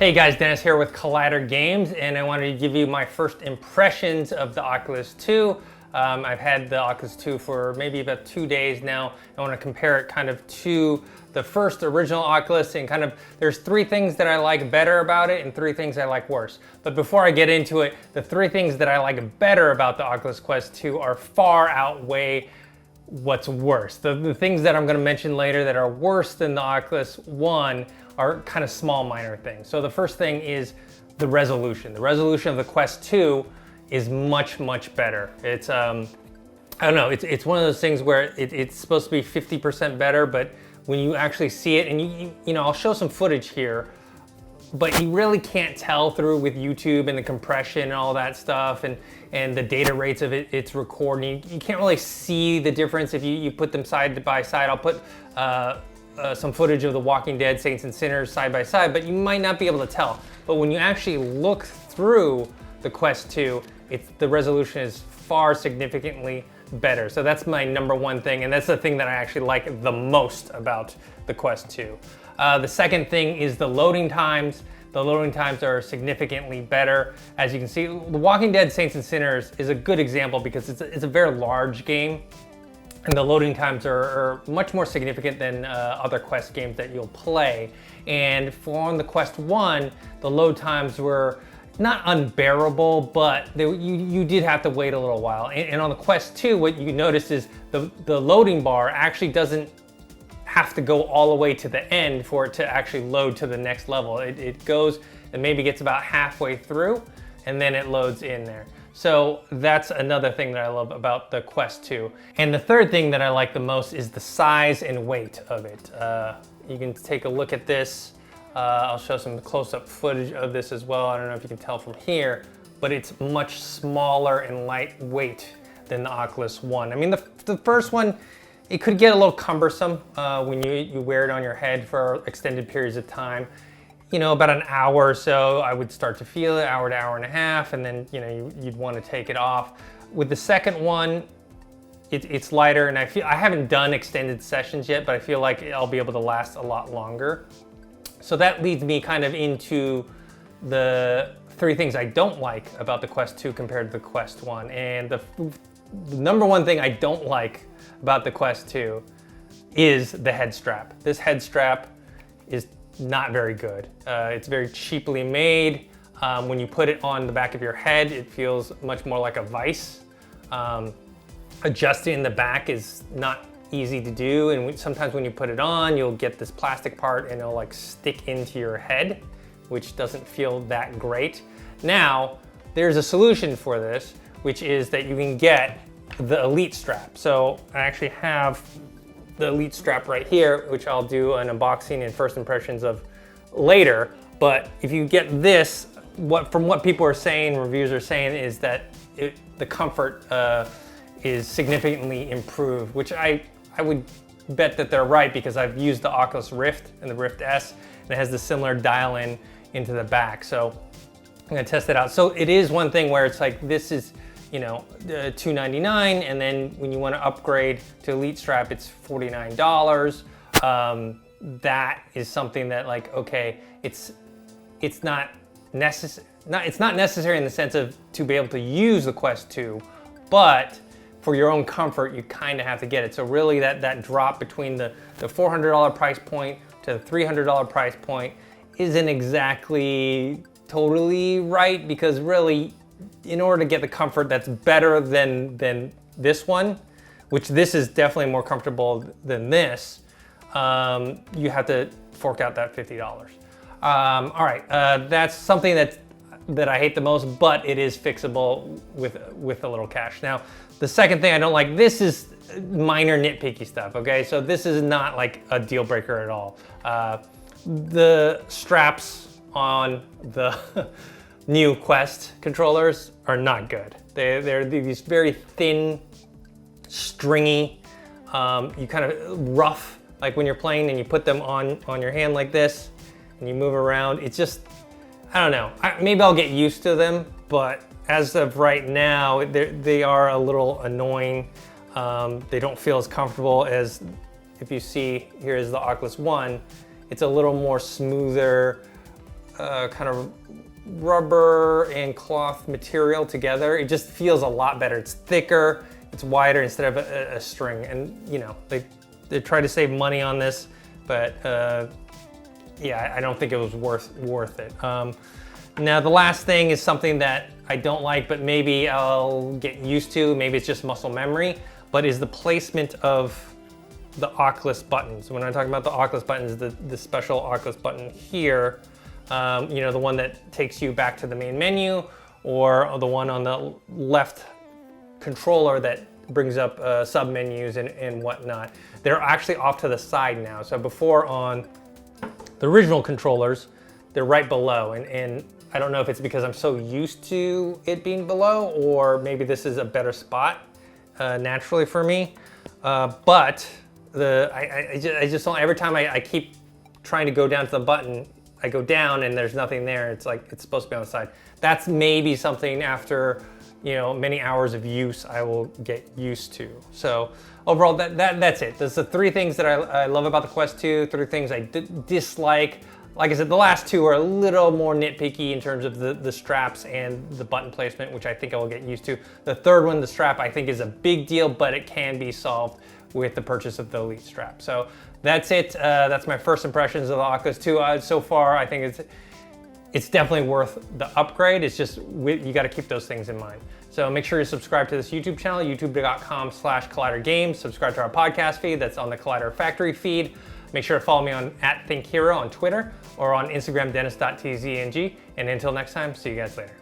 Hey guys, Dennis here with Collider Games, and I wanted to give you my first impressions of the Oculus 2. I've had the Oculus 2 for maybe about 2 days now. I want to compare it kind of to the first original Oculus, and kind of there's 3 things that I like better about it and 3 things I like worse. But before I get into it, the 3 things that I like better about the Oculus Quest 2 are far outweigh what's worse. The things that I'm going to mention later that are worse than the Oculus 1 are kind of small, minor things. So the first thing is the resolution. The resolution of the Quest 2 is much, much better. It's, I don't know, it's one of those things where it's supposed to be 50% better, but when you actually see it, and you know, I'll show some footage here, but you really can't tell through with YouTube and the compression and all that stuff, and the data rates of it's recording. You can't really see the difference if you put them side by side. I'll put some footage of The Walking Dead, Saints and Sinners side by side, but you might not be able to tell. But when you actually look through the Quest 2, the resolution is far significantly better. So that's my number one thing, and that's the thing that I actually like the most about the Quest 2. The second thing is the loading times. The loading times are significantly better. As you can see, The Walking Dead, Saints and Sinners is a good example because it's a very large game, and the loading times are much more significant than other Quest games that you'll play. And on the Quest 1, the load times were not unbearable, but you did have to wait a little while. And on the Quest 2, what you notice is the loading bar actually doesn't have to go all the way to the end for it to actually load to the next level. It goes and maybe gets about halfway through, and then it loads in there. So that's another thing that I love about the Quest 2. And the third thing that I like the most is the size and weight of it. You can take a look at this. I'll show some close-up footage of this as well. I don't know if you can tell from here, but it's much smaller and lightweight than the Oculus 1. I mean, the first one, it could get a little cumbersome when you wear it on your head for extended periods of time. You know, about an hour or so, I would start to feel it, hour to hour and a half, and then you'd want to take it off. With the second one, it's lighter, and I haven't done extended sessions yet, but I feel like I'll be able to last a lot longer. So that leads me kind of into the 3 things I don't like about the Quest 2 compared to the Quest 1. And the number one thing I don't like about the Quest 2 is the head strap. This head strap is not very good. It's very cheaply made. When you put it on the back of your head, it feels much more like a vice. Adjusting the back is not easy to do, and sometimes when you put it on, you'll get this plastic part and it'll like stick into your head, which doesn't feel that great. Now, there's a solution for this, which is that you can get the Elite strap. So I actually have the Elite strap right here, which I'll do an unboxing and first impressions of later. But if you get this, from what people are saying, reviews are saying, is that the comfort is significantly improved, which I would bet that they're right, because I've used the Oculus Rift and the Rift S, and it has the similar dial-in into the back. So I'm gonna test it out. So it is one thing where it's like, this is, $299, and then when you want to upgrade to Elite strap, it's $49. That is something that, like, okay, it's not necessary in the sense of to be able to use the Quest 2, but for your own comfort, you kind of have to get it. So really that drop between the $400 price point to the $300 price point isn't exactly totally right, because really, in order to get the comfort that's better than this one, which this is definitely more comfortable than this, you have to fork out that $50. All right, that's something that I hate the most, but it is fixable with a little cash. Now, the second thing I don't like, this is minor nitpicky stuff, okay? So this is not like a deal breaker at all. The straps on the new Quest controllers are not good. They're these very thin, stringy, you kind of rough, like when you're playing and you put them on your hand like this and you move around. It's just, I don't know. Maybe I'll get used to them, but as of right now, they are a little annoying. They don't feel as comfortable as, if you see, here is the Oculus One. It's a little more smoother. kind of rubber and cloth material together, it just feels a lot better. It's thicker, it's wider instead of a string. And you know, they try to save money on this, but yeah, I don't think it was worth it. Now the last thing is something that I don't like, but maybe I'll get used to, maybe it's just muscle memory, but is the placement of the Oculus buttons. When I talk about the Oculus buttons, the special Oculus button here, you know, the one that takes you back to the main menu, or the one on the left controller that brings up sub menus and whatnot. They're actually off to the side now. So before on the original controllers, they're right below, and I don't know if it's because I'm so used to it being below, or maybe this is a better spot naturally for me. But I just don't, every time I keep trying to go down to the button, I go down and there's nothing there. It's like, it's supposed to be on the side. That's maybe something after, you know, many hours of use I will get used to. So overall, that's it. There's the 3 things that I love about the Quest 2, 3 things I dislike. Like I said, the last 2 are a little more nitpicky in terms of the straps and the button placement, which I think I will get used to. The 3rd one, the strap, I think is a big deal, but it can be solved with the purchase of the Elite strap. So that's it. That's my first impressions of the Oculus 2. So far, I think it's definitely worth the upgrade. It's just, you gotta keep those things in mind. So make sure you subscribe to this YouTube channel, youtube.com/collidergames. Subscribe to our podcast feed that's on the Collider Factory feed. Make sure to follow me on @ThinkHero on Twitter or on Instagram, dennis.tzng. And until next time, see you guys later.